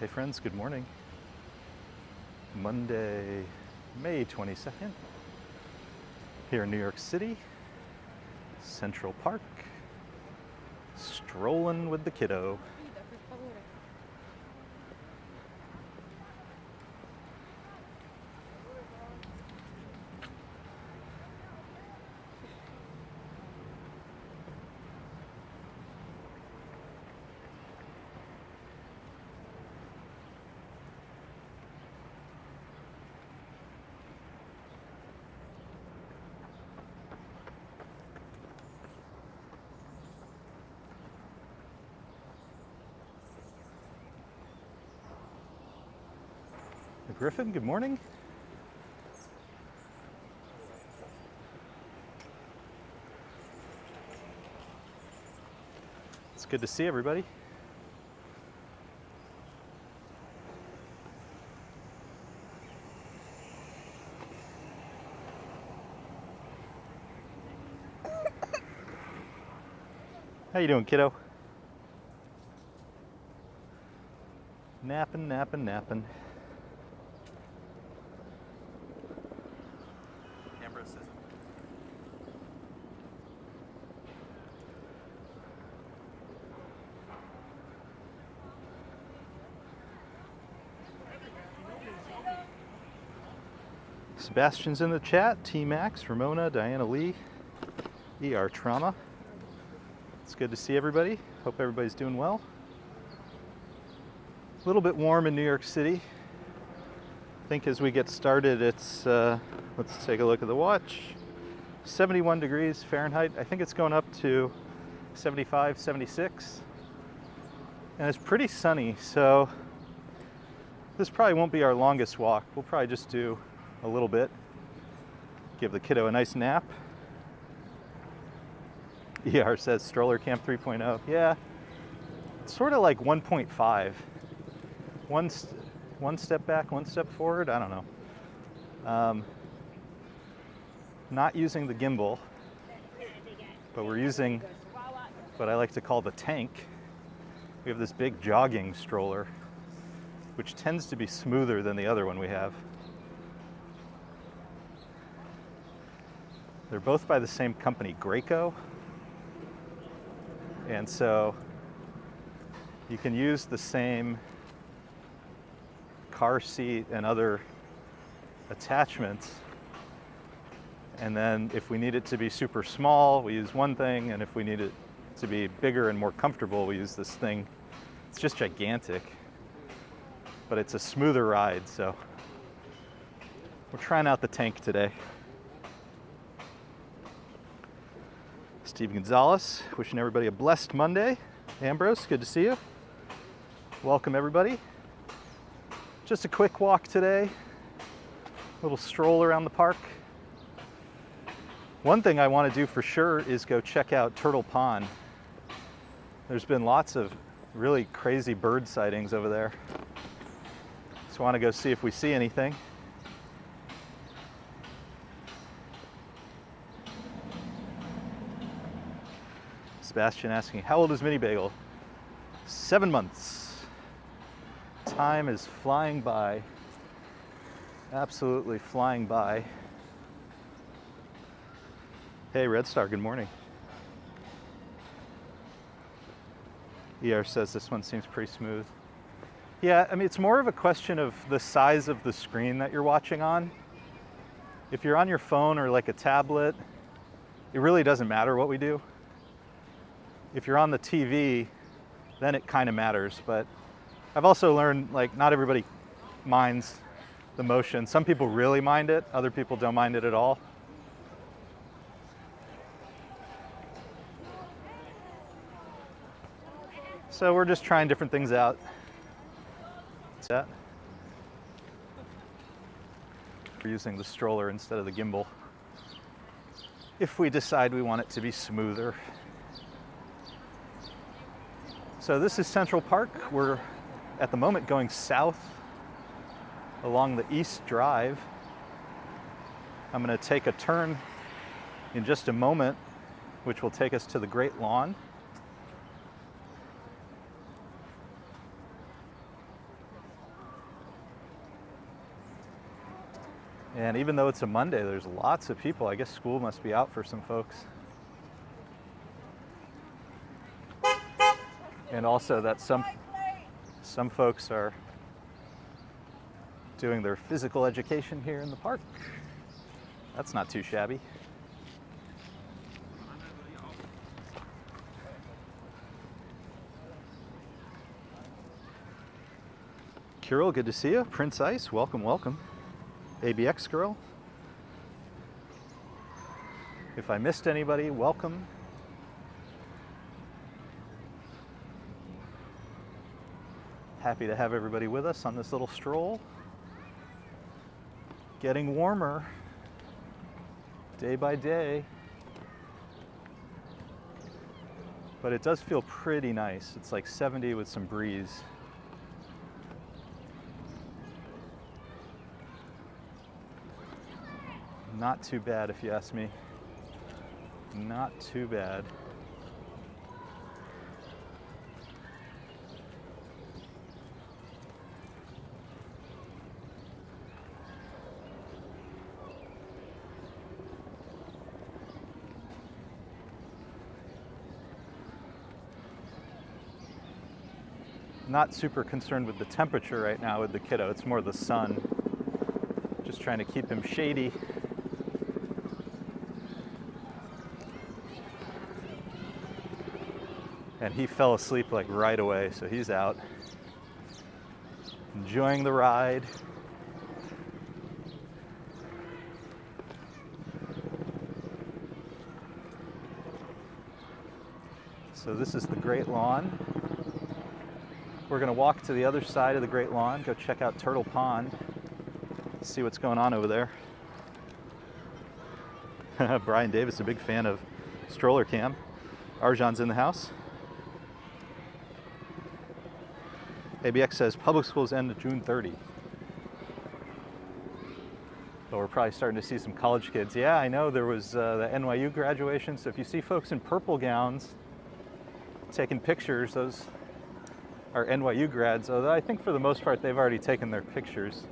Hey friends, good morning. Monday, May 22nd, here in New York City, Central Park, strolling with the kiddo. Griffin, good morning. It's good to see everybody. How you doing, kiddo? Napping, napping, napping. Sebastian's in the chat, T-Max, Ramona, Diana Lee, ER Trauma. It's good to see everybody. Hope everybody's doing well. A little bit warm in New York City. I think as we get started, it's, let's take a look at the watch. 71 degrees Fahrenheit. I think it's going up to 75, 76. And it's pretty sunny, so this probably won't be our longest walk. We'll probably just do a little bit. Give the kiddo a nice nap. ER says stroller camp 3.0. Yeah, it's sort of like 1.5. One step back, one step forward. I don't know. Not using the gimbal, but we're using what I like to call the tank. We have this big jogging stroller, which tends to be smoother than the other one we have. They're both by the same company, Graco. And so you can use the same car seat and other attachments. And then if we need it to be super small, we use one thing. And if we need it to be bigger and more comfortable, we use this thing. It's just gigantic, but it's a smoother ride. So we're trying out the tank today. Steve Gonzalez, wishing everybody a blessed Monday. Ambrose, good to see you. Welcome everybody. Just a quick walk today. A little stroll around the park. One thing I want to do for sure is go check out Turtle Pond. There's been lots of really crazy bird sightings over there. Just want to go see if we see anything. Sebastian asking, how old is Mini Bagel? 7 months. Time is flying by. Absolutely flying by. Hey, Red Star, good morning. ER says this one seems pretty smooth. Yeah, I mean, it's more of a question of the size of the screen that you're watching on. If you're on your phone or like a tablet, it really doesn't matter what we do. If you're on the TV, then it kind of matters. But I've also learned, like, not everybody minds the motion. Some people really mind it. Other people don't mind it at all. So we're just trying different things out. What's that? We're using the stroller instead of the gimbal, if we decide we want it to be smoother. So this is Central Park. We're at the moment going south along the East Drive. I'm going to take a turn in just a moment, which will take us to the Great Lawn. And even though it's a Monday, there's lots of people. I guess school must be out for some folks. And also that some folks are doing their physical education here in the park. That's not too shabby. Kirill, good to see you. Prince Ice, welcome, welcome. ABX girl. If I missed anybody, welcome. Happy to have everybody with us on this little stroll. Getting warmer day by day. But it does feel pretty nice. It's like 70 with some breeze. Not too bad if you ask me. Not too bad. Not super concerned with the temperature right now with the kiddo. It's more the sun. Just trying to keep him shady. And he fell asleep like right away, so he's out. Enjoying the ride. So this is the Great Lawn. We're gonna walk to the other side of the Great Lawn, go check out Turtle Pond, see what's going on over there. Brian Davis, a big fan of stroller cam. Arjan's in the house. ABX says public schools end June 30. But we're probably starting to see some college kids. Yeah, I know there was the NYU graduation, so if you see folks in purple gowns taking pictures, those are NYU grads, although I think for the most part they've already taken their pictures.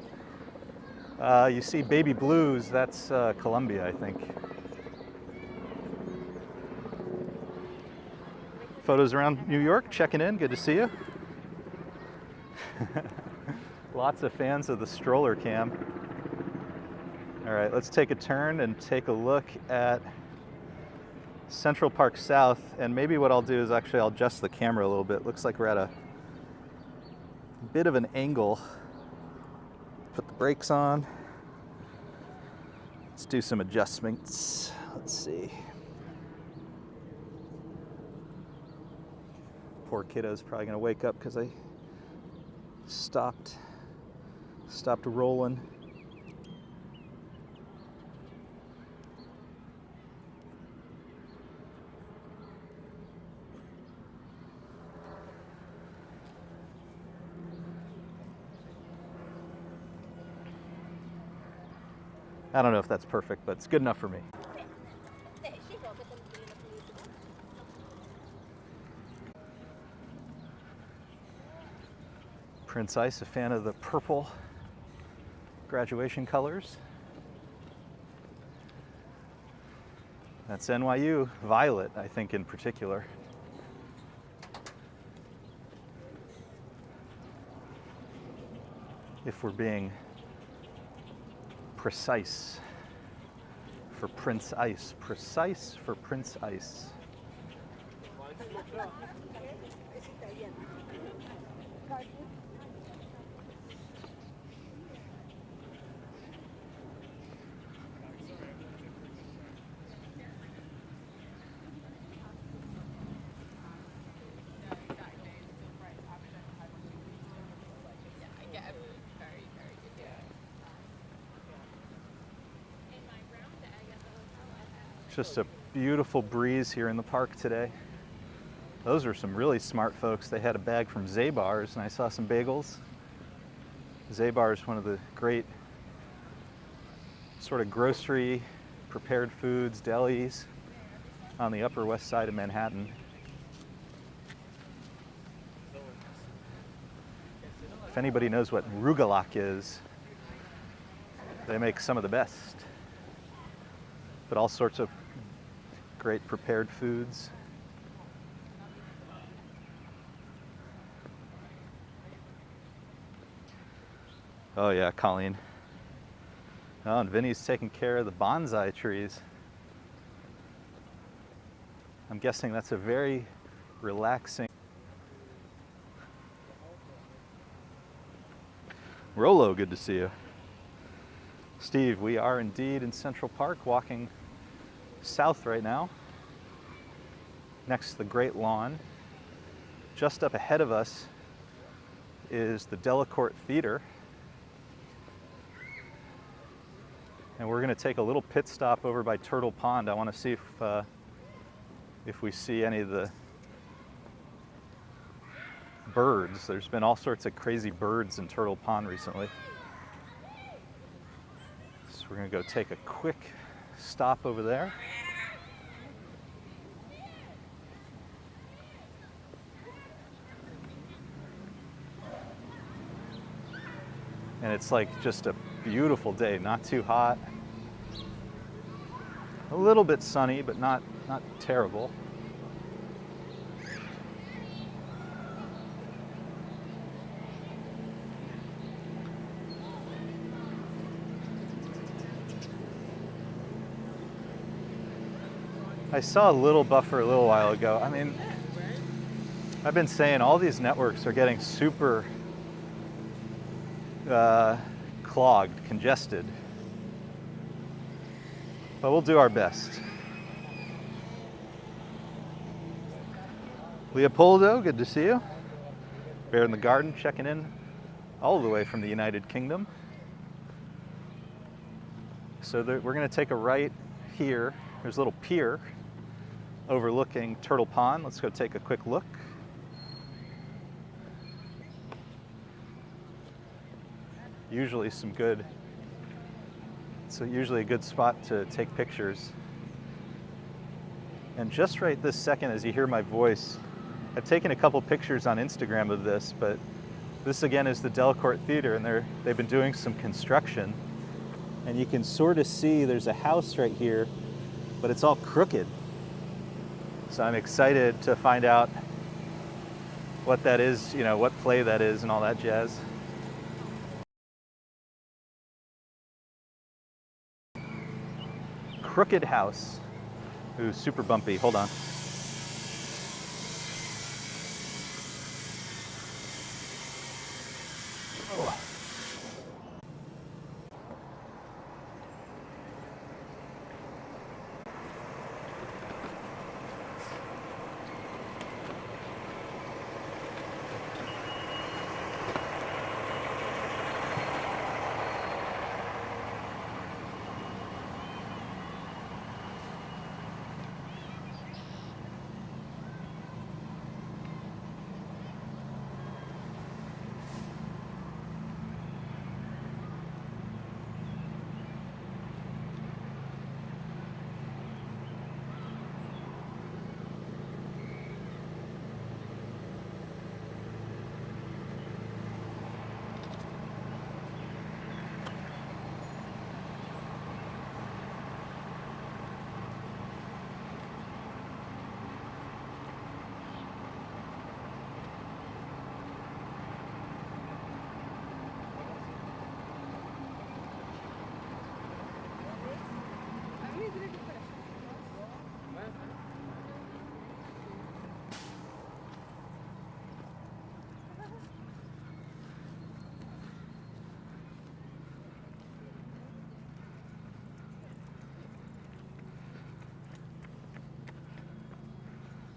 You see baby blues, that's Columbia, I think. Photos around New York, checking in, good to see you. Lots of fans of the stroller cam. All right, let's take a turn and take a look at Central Park South, and maybe what I'll do is actually I'll adjust the camera a little bit. Looks like we're at a bit of an angle. Put the brakes on. Let's do some adjustments. Let's see. Poor kiddo's probably gonna wake up because I stopped rolling. I don't know if that's perfect, but it's good enough for me. Prince Ice, a fan of the purple graduation colors. That's NYU, violet, I think in particular. If we're being precise for Prince Ice. Precise for Prince Ice. Just a beautiful breeze here in the park today. Those are some really smart folks. They had a bag from Zabar's and I saw some bagels. Zabar's, one of the great sort of grocery, prepared foods, delis on the Upper West Side of Manhattan. If anybody knows what rugelach is, They make some of the best, but all sorts of great prepared foods. Oh yeah, Colleen. Oh, and Vinny's taking care of the bonsai trees. I'm guessing that's a very relaxing. Rolo, good to see you. Steve, we are indeed in Central Park, walking south right now, next to the Great Lawn. Just up ahead of us is the Delacorte Theater. And we're going to take a little pit stop over by Turtle Pond. I want to see if we see any of the birds. There's been all sorts of crazy birds in Turtle Pond recently. So we're going to go take a quick stop over there. And it's like just a beautiful day, not too hot. A little bit sunny, but not terrible. I saw a little buffer a little while ago. I mean, I've been saying all these networks are getting super clogged, congested. But we'll do our best. Leopoldo, good to see you. Bear in the Garden checking in all the way from the United Kingdom. So we're going to take a right here. There's a little pier overlooking Turtle Pond. Let's go take a quick look. Usually it's usually a good spot to take pictures. And just right this second, as you hear my voice, I've taken a couple pictures on Instagram of this, but this again is the Delacorte Theater, and they've been doing some construction. And you can sort of see there's a house right here, but it's all crooked. So I'm excited to find out what that is, you know, what play that is and all that jazz. Crooked house. Ooh, super bumpy. Hold on. Oh.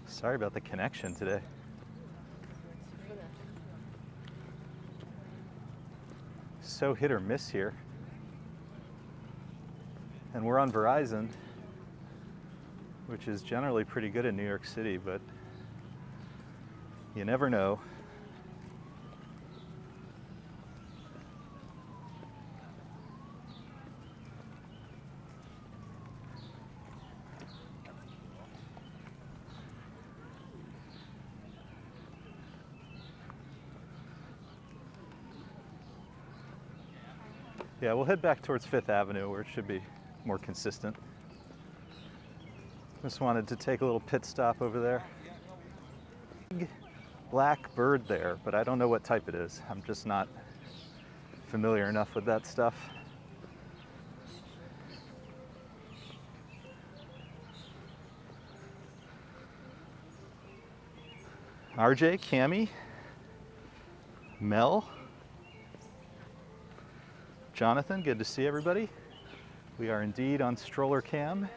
Sorry about the connection today. So hit or miss here. And we're on Verizon, which is generally pretty good in New York City, but you never know. Yeah, we'll head back towards Fifth Avenue where it should be more consistent. Just wanted to take a little pit stop over there. Big black bird there, but I don't know what type it is. I'm just not familiar enough with that stuff. RJ, Cami, Mel, Jonathan, good to see everybody. We are indeed on Stroller Cam.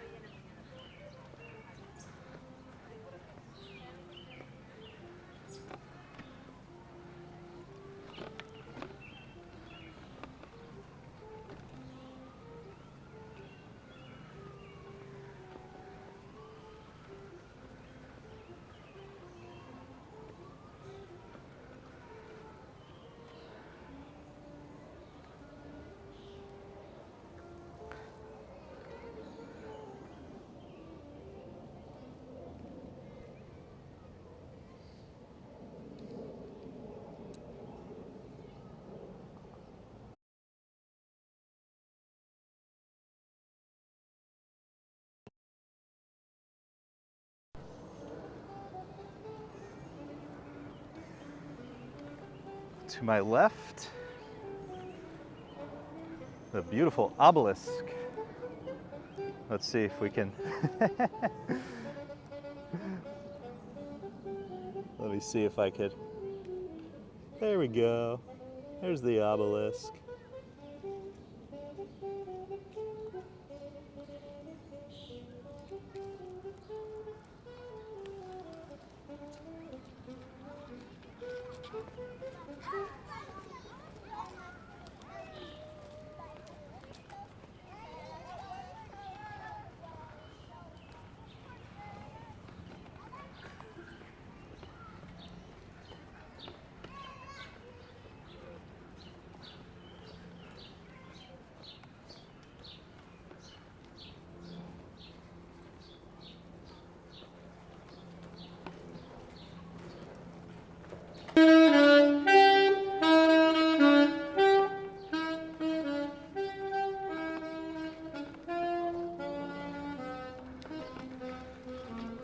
To my left, the beautiful obelisk. Let's see if we can. Let me see if I could. There we go. There's the obelisk.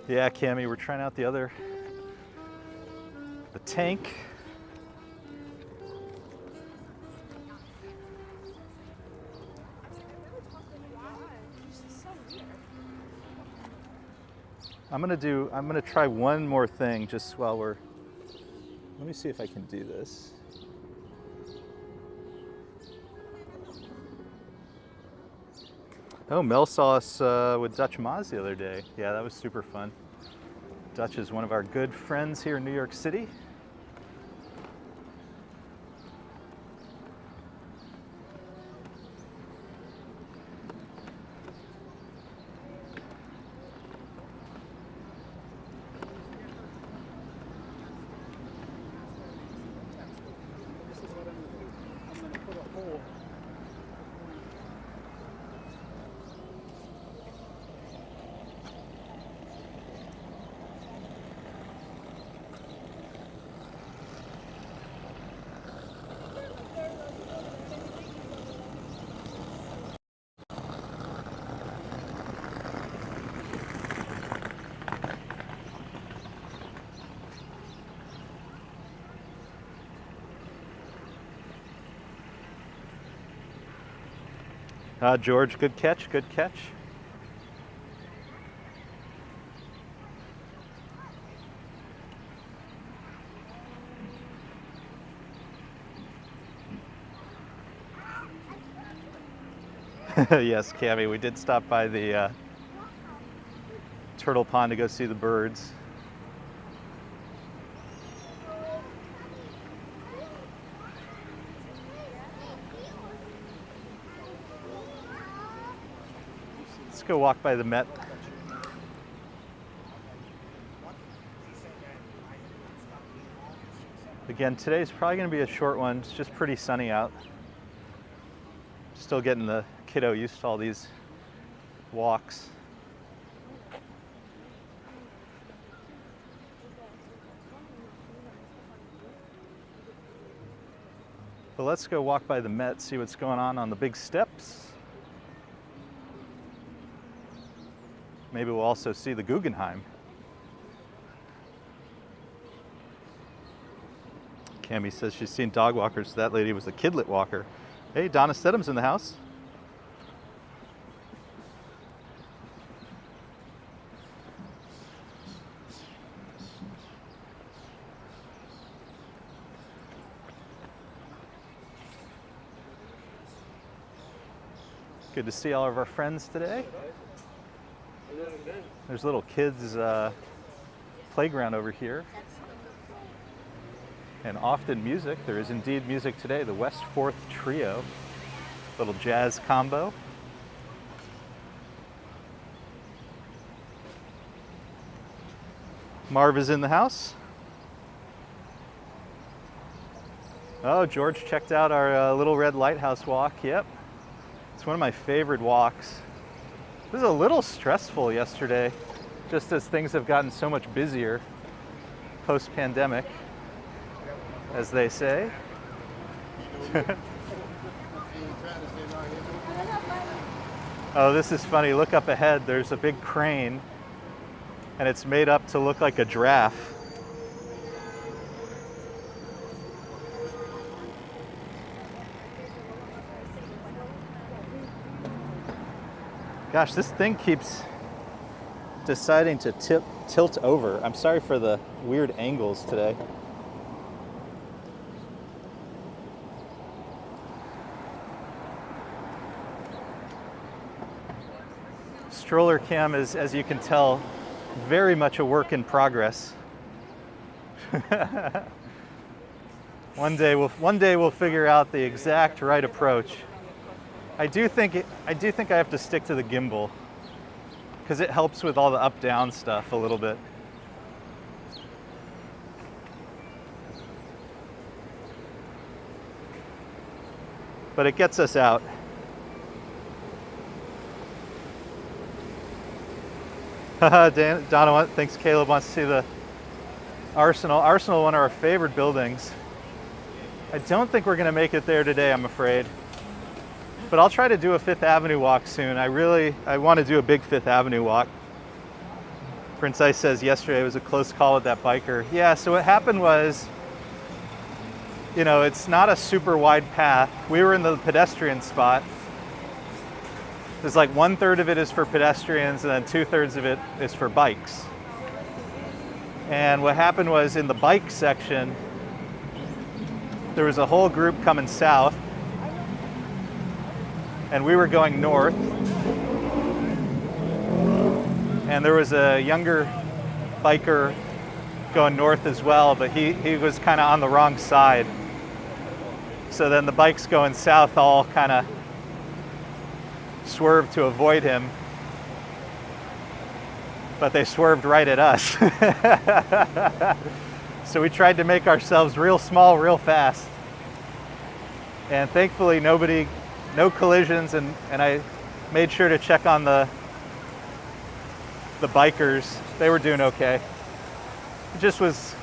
Yeah, Cami, we're trying out the tank. I'm gonna try one more thing just while let me see if I can do this. Oh, Mel saw us with Dutch Maz the other day. Yeah, that was super fun. Dutch is one of our good friends here in New York City. George, good catch, good catch. Yes, Cami, we did stop by the turtle pond to go see the birds. Let's go walk by the Met. Again, today's probably going to be a short one. It's just pretty sunny out. Still getting the kiddo used to all these walks. But let's go walk by the Met, see what's going on the big steps. Maybe we'll also see the Guggenheim. Cami says she's seen dog walkers. That lady was a kidlet walker. Hey, Donna Stedham's in the house. Good to see all of our friends today. There's a little kids playground over here. And often music. There is indeed music today. The West 4th Trio. Little jazz combo. Marv is in the house. Oh, George checked out our Little Red Lighthouse walk. Yep. It's one of my favorite walks. It was a little stressful yesterday, just as things have gotten so much busier post-pandemic, as they say. Oh, this is funny. Look up ahead. There's a big crane, and it's made up to look like a giraffe. Gosh, this thing keeps deciding to tilt over. I'm sorry for the weird angles today. Stroller cam is, as you can tell, very much a work in progress. One day we'll figure out the exact right approach. I do think I have to stick to the gimbal because it helps with all the up-down stuff a little bit. But it gets us out. Donna thinks Caleb wants to see the Arsenal. Arsenal, one of our favorite buildings. I don't think we're going to make it there today, I'm afraid. But I'll try to do a Fifth Avenue walk soon. I want to do a big Fifth Avenue walk. Prince Ice says yesterday it was a close call with that biker. Yeah, so what happened was, you know, it's not a super wide path. We were in the pedestrian spot. There's like 1/3 of it is for pedestrians and then 2/3 of it is for bikes. And what happened was in the bike section, there was a whole group coming south and we were going north. And there was a younger biker going north as well, but he was kind of on the wrong side. So then the bikes going south all kind of swerved to avoid him, but they swerved right at us. So we tried to make ourselves real small, real fast. And thankfully no collisions, and I made sure to check on the bikers. They were doing okay. It's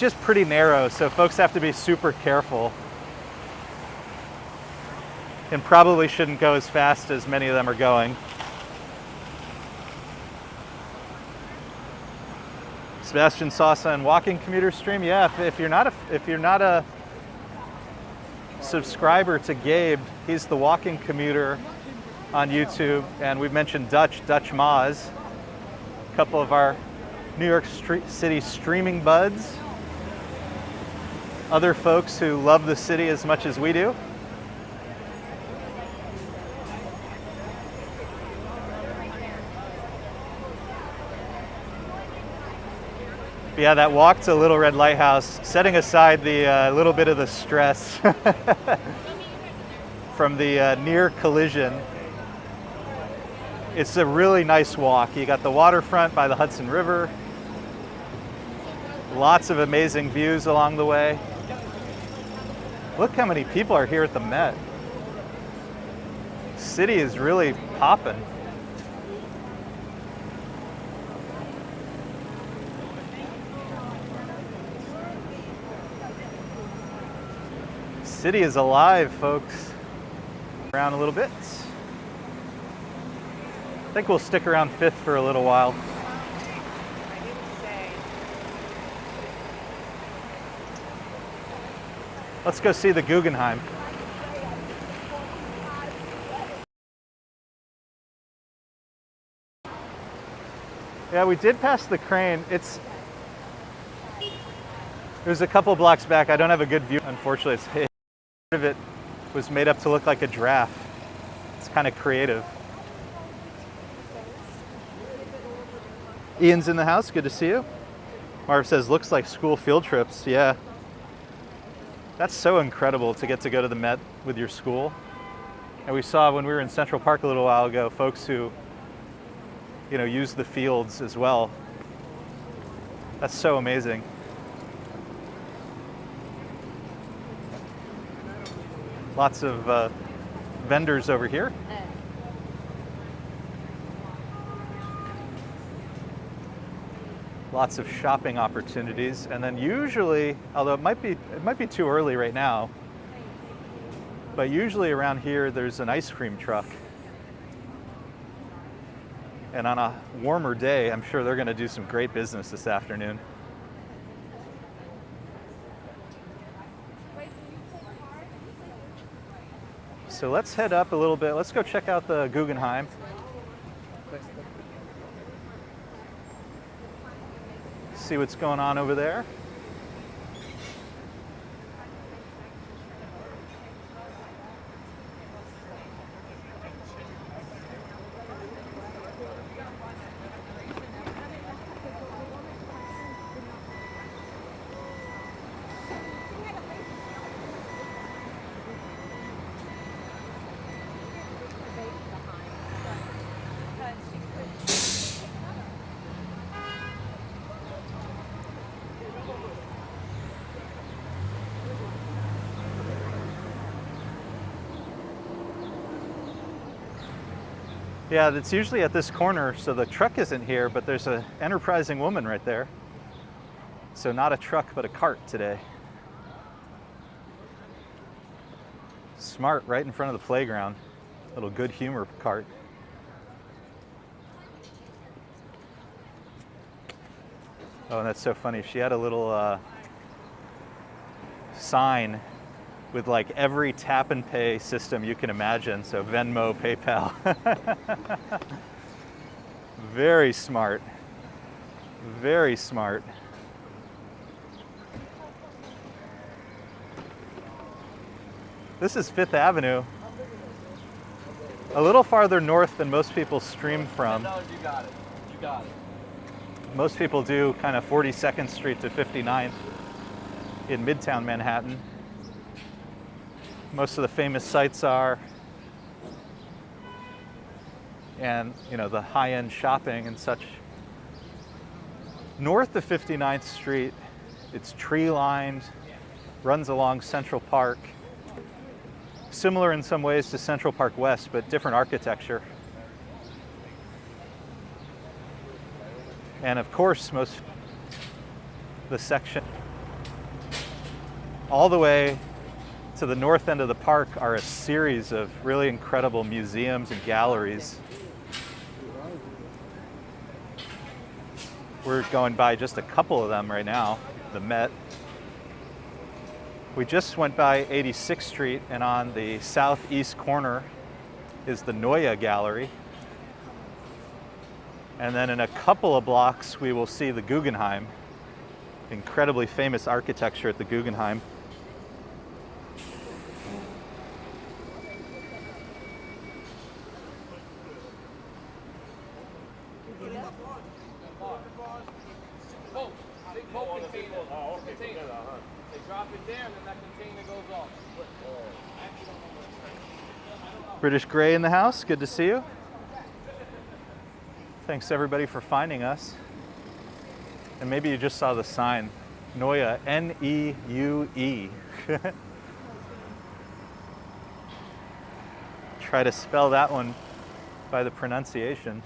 just pretty narrow, so folks have to be super careful and probably shouldn't go as fast as many of them are going. Sebastian Sosa and Walking Commuter stream. Yeah, if you're not a subscriber to Gabe, he's the Walking Commuter on YouTube, and we've mentioned Dutch Maz, a couple of our New York City streaming buds, other folks who love the city as much as we do. Yeah, that walk to Little Red Lighthouse, setting aside the little bit of the stress from the near collision, it's a really nice walk. You got the waterfront by the Hudson River, lots of amazing views along the way. Look how many people are here at the Met. City is really popping. City is alive, folks. Around a little bit. I think we'll stick around 5th for a little while. Let's go see the Guggenheim. Yeah, we did pass the crane. It was a couple blocks back. I don't have a good view, unfortunately. Part of it was made up to look like a giraffe. It's kind of creative. Ian's in the house. Good to see you. Marv says, looks like school field trips. Yeah. That's so incredible to get to go to the Met with your school. And we saw when we were in Central Park a little while ago, folks who, you know, use the fields as well. That's so amazing. Lots of vendors over here. Lots of shopping opportunities, and then usually, although it might be too early right now, but usually around here there's an ice cream truck. And on a warmer day, I'm sure they're going to do some great business this afternoon. So let's head up a little bit. Let's go check out the Guggenheim. See what's going on over there. Yeah, it's usually at this corner, so the truck isn't here, but there's an enterprising woman right there. So not a truck, but a cart today. Smart, right in front of the playground. Little good humor cart. Oh, and that's so funny. She had a little sign with like every tap and pay system you can imagine. So Venmo, PayPal. Very smart. Very smart. This is 5th Avenue. A little farther north than most people stream from. $10, you got it. You got it. Most people do kind of 42nd Street to 59th in Midtown Manhattan. Most of the famous sites are, and you know, the high-end shopping and such. North of 59th Street, it's tree-lined, runs along Central Park. Similar in some ways to Central Park West, but different architecture. And of course, the section all the way to the north end of the park are a series of really incredible museums and galleries. We're going by just a couple of them right now, the Met. We just went by 86th Street, and on the southeast corner is the Neue Gallery. And then in a couple of blocks, we will see the Guggenheim. Incredibly famous architecture at the Guggenheim. British Grey in the house, good to see you. Thanks everybody for finding us. And maybe you just saw the sign, Neue, N-E-U-E. Try to spell that one by the pronunciation.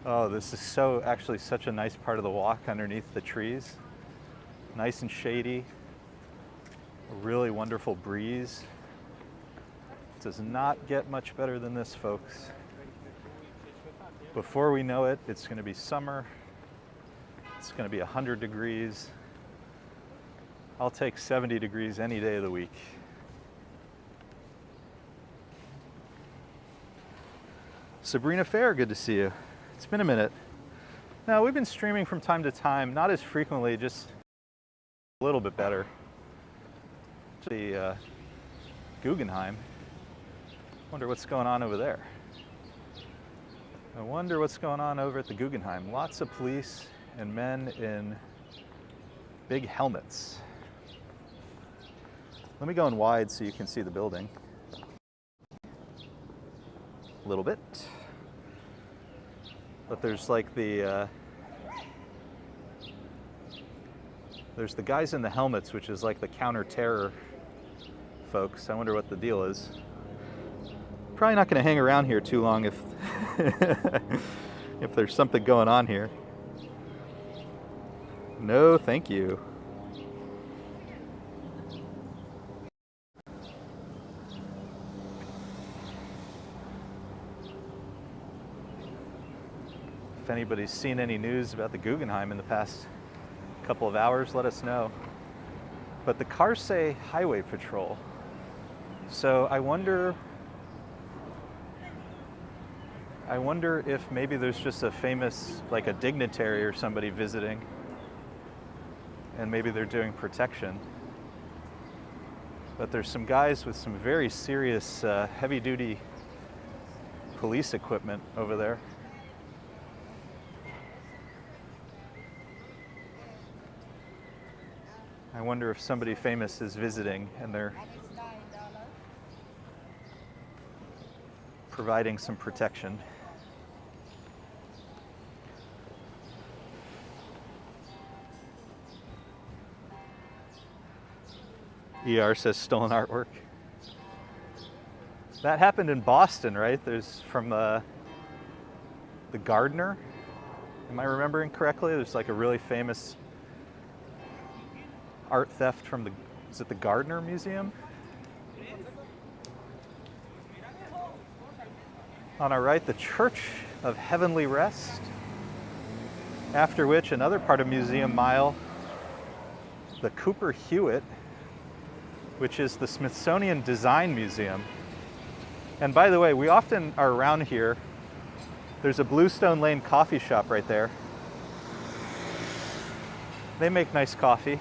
Oh, this is actually such a nice part of the walk underneath the trees. Nice and shady. A really wonderful breeze. Does not get much better than this, folks. Before we know it, it's going to be summer. It's going to be 100 degrees. I'll take 70 degrees any day of the week. Sabrina Fair, good to see you. It's been a minute. Now, we've been streaming from time to time, not as frequently, just a little bit better. The Guggenheim. Wonder what's going on over there. I wonder what's going on over at the Guggenheim. Lots of police and men in big helmets. Let me go in wide so you can see the building. A little bit. But there's like there's the guys in the helmets, which is like the counter-terror folks. I wonder what the deal is. Probably not going to hang around here too long if if there's something going on here. No, thank you. If anybody's seen any news about the Guggenheim in the past couple of hours, let us know. But the cars say Highway Patrol. So I wonder if maybe there's just a famous, like a dignitary or somebody visiting, and maybe they're doing protection. But there's some guys with some very serious heavy-duty police equipment over there. I wonder if somebody famous is visiting and they're providing some protection. ER says stolen artwork. That happened in Boston, right? There's from the Gardner. Am I remembering correctly? There's like a really famous art theft from is it the Gardner Museum? On our right, the Church of Heavenly Rest. After which, another part of Museum Mile, the Cooper Hewitt, which is the Smithsonian Design Museum. And by the way, we often are around here. There's a Bluestone Lane coffee shop right there. They make nice coffee.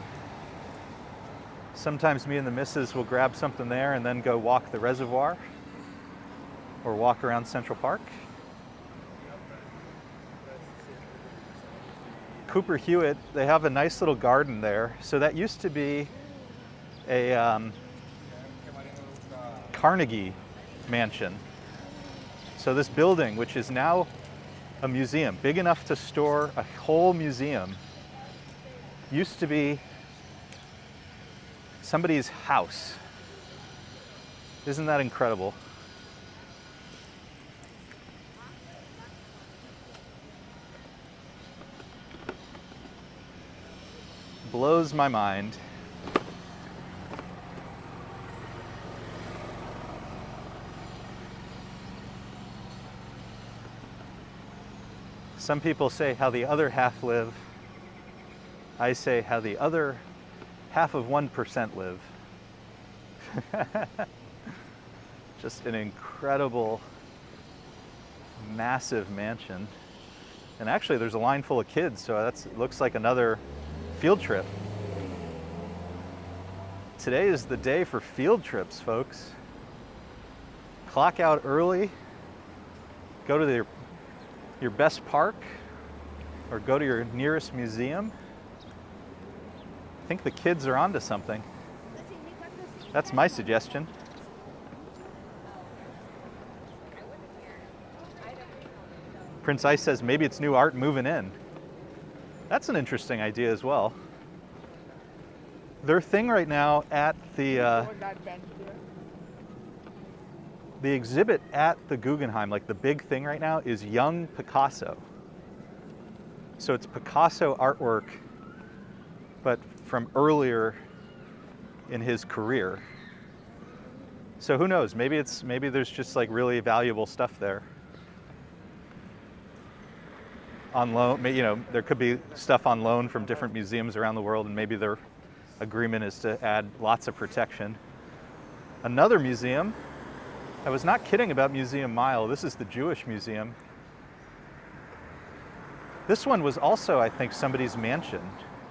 Sometimes me and the missus will grab something there and then go walk the reservoir or walk around Central Park. Cooper Hewitt, they have a nice little garden there. So that used to be a Carnegie mansion. So this building, which is now a museum, big enough to store a whole museum, used to be somebody's house. Isn't that incredible? Blows my mind. Some people say how the other half live. I say how the other half of 1% live. Just an incredible, massive mansion. And actually there's a line full of kids, so it looks like another field trip. Today is the day for field trips, folks. Clock out early, go to your best park, or go to your nearest museum. I think the kids are onto something. That's my suggestion. Prince Ice says maybe it's new art moving in. That's an interesting idea as well. Their thing right now at the exhibit at the Guggenheim, like the big thing right now, is young Picasso. So it's Picasso artwork, but from earlier in his career. So who knows? Maybe there's just like really valuable stuff there on loan. You know, there could be stuff on loan from different museums around the world, and maybe their agreement is to add lots of protection. Another museum, I was not kidding about Museum Mile. This is the Jewish Museum. This one was also, I think, somebody's mansion.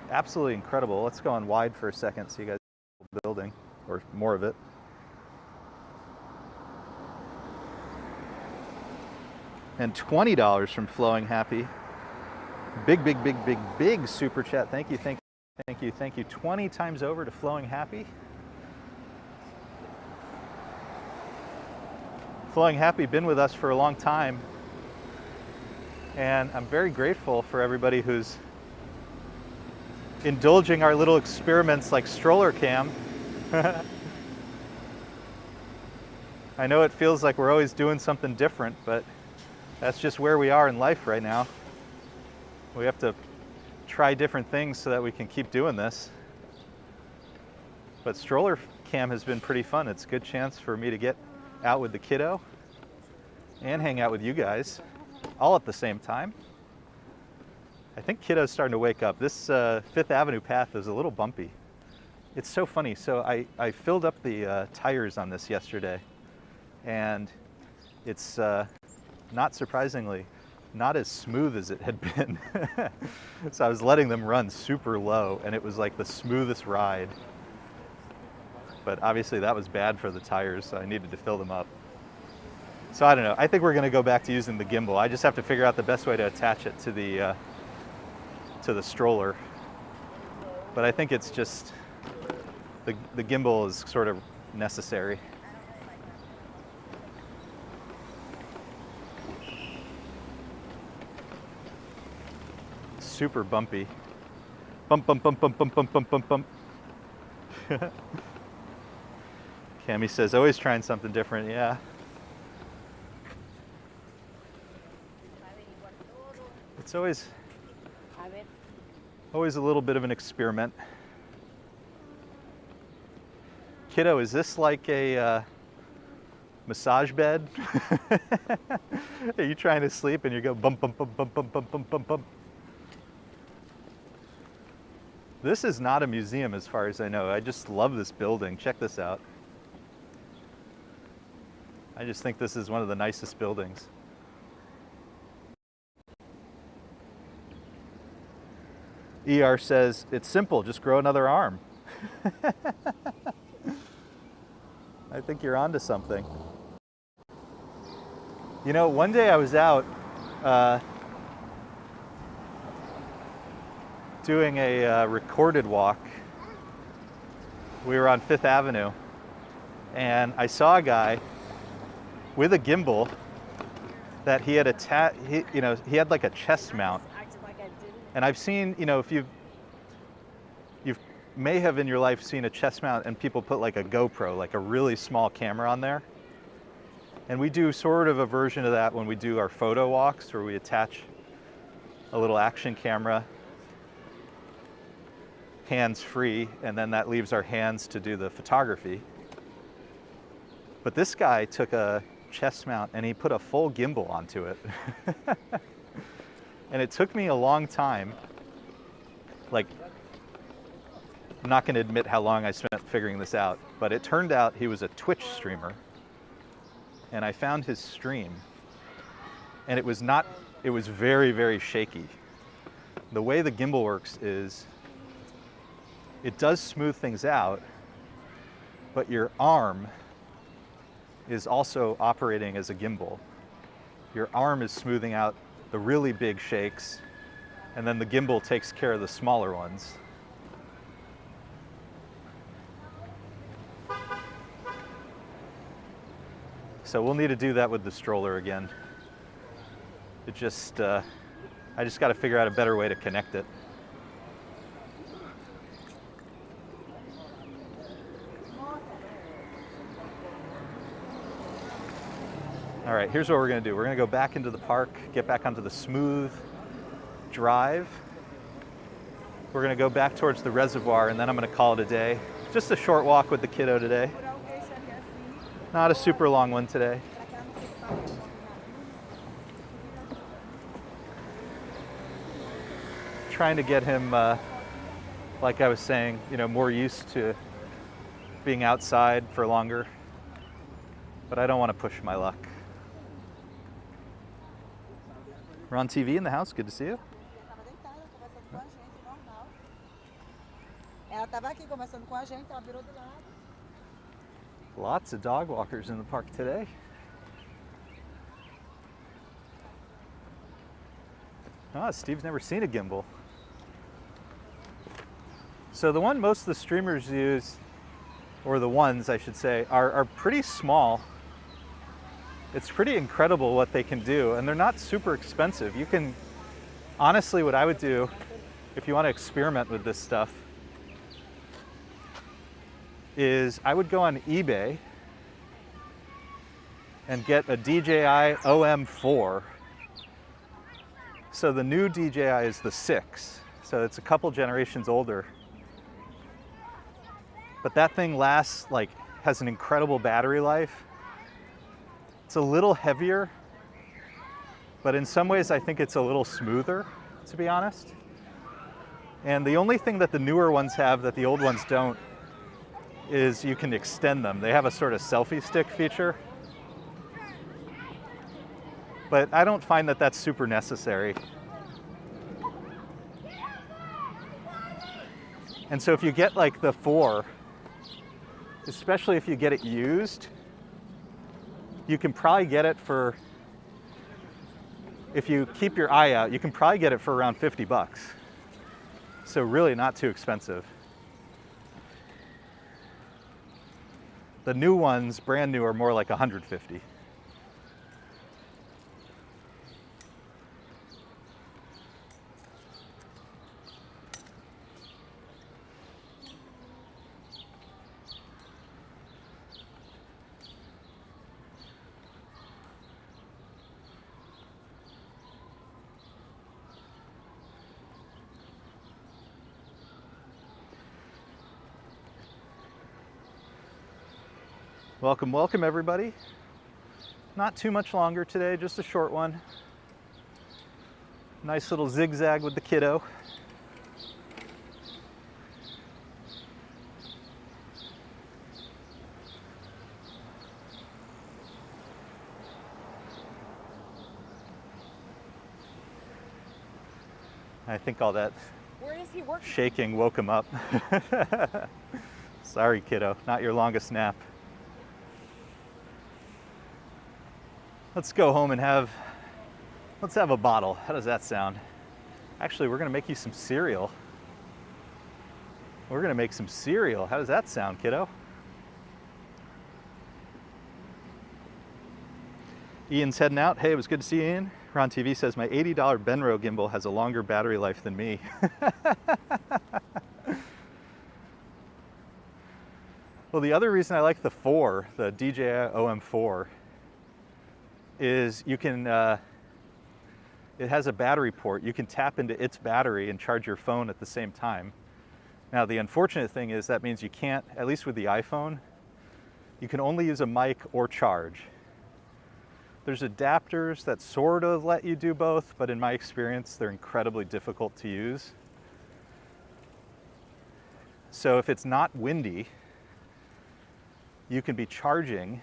Absolutely incredible. Let's go on wide for a second so you guys see the building, or more of it. And $20 from Flowing Happy. Big super chat. Thank you. 20 times over to Flowing Happy. Flowing Happy, been with us for a long time. And I'm very grateful for everybody who's indulging our little experiments like stroller cam. I know it feels like we're always doing something different, but that's just where we are in life right now. We have to try different things so that we can keep doing this. But stroller cam has been pretty fun. It's a good chance for me to get out with the kiddo and hang out with you guys all at the same time. I think kiddo's starting to wake up. This Fifth Avenue path is a little bumpy. It's so funny. So I filled up the tires on this yesterday, and it's not surprisingly not as smooth as it had been. So I was letting them run super low, and it was like the smoothest ride. But obviously that was bad for the tires, so I needed to fill them up. So I don't know. I think we're going to go back to using the gimbal. I just have to figure out the best way to attach it to the stroller. But I think it's just the gimbal is sort of necessary. Super bumpy. Bump. Cami says, always trying something different. Yeah. It's always a little bit of an experiment. Kiddo, is this like a massage bed? Are you trying to sleep and you go bump. This is not a museum as far as I know. I just love this building. Check this out. I just think this is one of the nicest buildings. ER says, it's simple, just grow another arm. I think you're onto something. You know, one day I was out doing a recorded walk. We were on Fifth Avenue, and I saw a guy with a gimbal that he had he had like a chest mount. And I've seen, you know, if you may have in your life seen a chest mount and people put like a GoPro, like a really small camera on there. And we do sort of a version of that when we do our photo walks, where we attach a little action camera, hands-free, and then that leaves our hands to do the photography. But this guy took a chest mount and he put a full gimbal onto it. And it took me a long time. Like, I'm not going to admit how long I spent figuring this out, but it turned out he was a Twitch streamer. And I found his stream. And it was very, very shaky. The way the gimbal works is it does smooth things out, but your arm is also operating as a gimbal. Your arm is smoothing out the really big shakes, and then the gimbal takes care of the smaller ones. So we'll need to do that with the stroller again. I just got to figure out a better way to connect it. All right, here's what we're gonna do. We're gonna go back into the park, get back onto the smooth drive. We're gonna go back towards the reservoir, and then I'm gonna call it a day. Just a short walk with the kiddo today. Not a super long one today. Trying to get him, like I was saying, more used to being outside for longer. But I don't want to push my luck. We're on TV in the house. Good to see you. Ela estava aqui conversando com a gente, ela virou do lado. Lots of dog walkers in the park today. Ah, Steve's never seen a gimbal. So the one most of the streamers use, or the ones I should say, are pretty small. It's pretty incredible what they can do, and they're not super expensive. You can, honestly, what I would do if you want to experiment with this stuff is I would go on eBay and get a DJI OM4. So the new DJI is the 6, so it's a couple generations older. But that thing lasts, has an incredible battery life. It's a little heavier, but in some ways I think it's a little smoother, to be honest. And the only thing that the newer ones have that the old ones don't is you can extend them. They have a sort of selfie stick feature. But I don't find that that's super necessary. And so if you get the 4, especially if you get it used, you can probably get it for, if you keep your eye out, you can probably get it for around 50 bucks. So really not too expensive. The new ones, brand new, are more like 150. Welcome, welcome everybody. Not too much longer today, just a short one. Nice little zigzag with the kiddo. I think all that Where is he working? shaking woke him up. Sorry, kiddo, not your longest nap. Let's go home and let's have a bottle. How does that sound? Actually, we're gonna make you some cereal. We're gonna make some cereal. How does that sound, kiddo? Ian's heading out. Hey, it was good to see you, Ian. Ron TV says my $80 Benro gimbal has a longer battery life than me. Well, the other reason I like the 4, the DJI OM4, is you can, it has a battery port. You can tap into its battery and charge your phone at the same time. Now, the unfortunate thing is that means you can't, at least with the iPhone, you can only use a mic or charge. There's adapters that sort of let you do both, but in my experience, they're incredibly difficult to use. So if it's not windy, you can be charging,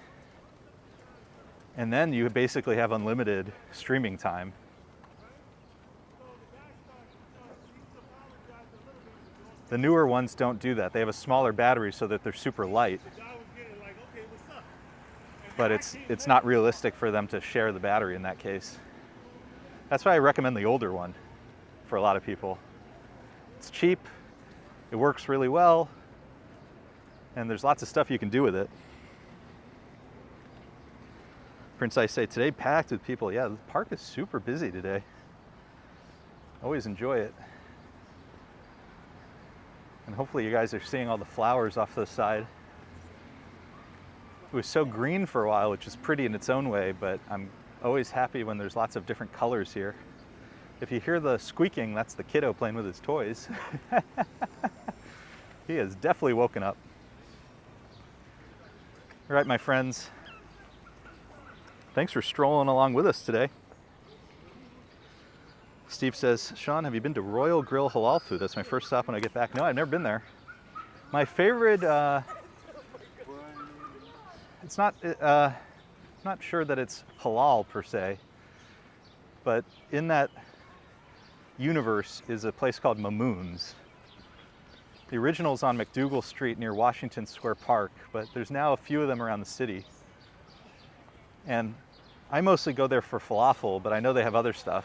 and then you basically have unlimited streaming time. The newer ones don't do that. They have a smaller battery so that they're super light. But it's not realistic for them to share the battery in that case. That's why I recommend the older one for a lot of people. It's cheap, it works really well, and there's lots of stuff you can do with it. Prince I say today packed with people. Yeah, the park is super busy today. Always enjoy it. And hopefully you guys are seeing all the flowers off to the side. It was so green for a while, which is pretty in its own way, but I'm always happy when there's lots of different colors here. If you hear the squeaking, that's the kiddo playing with his toys. He has definitely woken up. All right, my friends. Thanks for strolling along with us today. Steve says, Sean, have you been to Royal Grill Halal Food? That's my first stop when I get back. No, I've never been there. My favorite, it's not, not sure that it's halal per se, but in that universe is a place called Mamoon's. The original's on McDougal Street near Washington Square Park, but there's now a few of them around the city. And I mostly go there for falafel, but I know they have other stuff.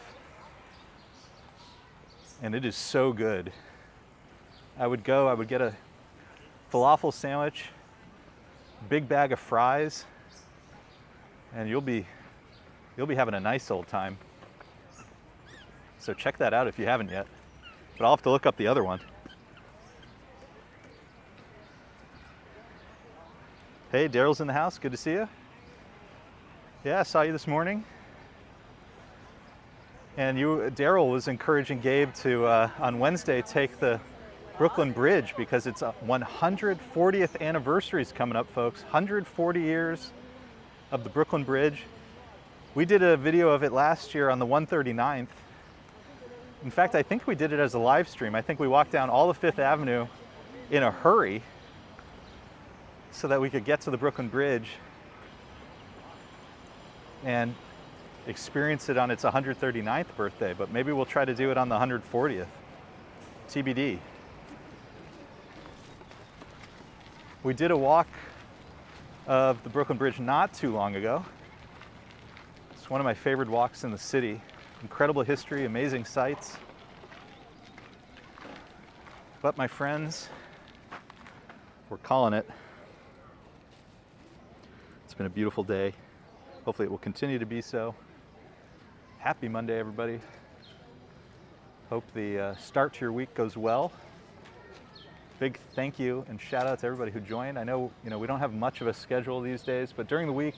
And it is so good. I would get a falafel sandwich, big bag of fries, and you'll be having a nice old time. So check that out if you haven't yet. But I'll have to look up the other one. Hey, Daryl's in the house. Good to see you. Yeah, I saw you this morning. And Daryl was encouraging Gabe to, on Wednesday, take the Brooklyn Bridge because it's a 140th anniversary is coming up, folks. 140 years of the Brooklyn Bridge. We did a video of it last year on the 139th. In fact, I think we did it as a live stream. I think we walked down all of Fifth Avenue in a hurry so that we could get to the Brooklyn Bridge and experience it on its 139th birthday, but maybe we'll try to do it on the 140th. TBD. We did a walk of the Brooklyn Bridge not too long ago. It's one of my favorite walks in the city. Incredible history, amazing sights. But my friends, we're calling it. It's been a beautiful day. Hopefully it will continue to be so. Happy Monday, everybody. Hope the start to your week goes well. Big thank you and shout out to everybody who joined. I know, we don't have much of a schedule these days, but during the week,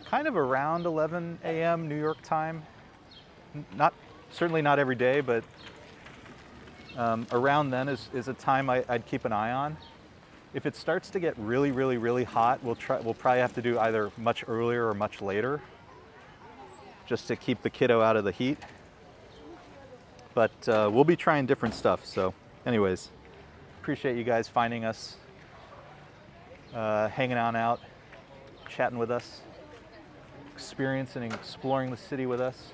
kind of around 11 a.m. New York time. Certainly not every day, but around then is a time I'd keep an eye on. If it starts to get really, really, really hot, we'll probably have to do either much earlier or much later, just to keep the kiddo out of the heat. But we'll be trying different stuff. So, anyways, appreciate you guys finding us, hanging on out, chatting with us, experiencing and exploring the city with us.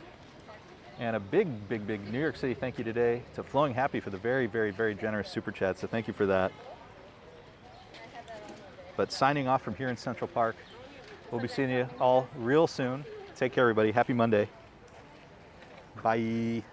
And a big, big, big New York City thank you today to Flowing Happy for the very, very, very generous super chat. So thank you for that. But signing off from here in Central Park. We'll be seeing you all real soon. Take care, everybody. Happy Monday. Bye.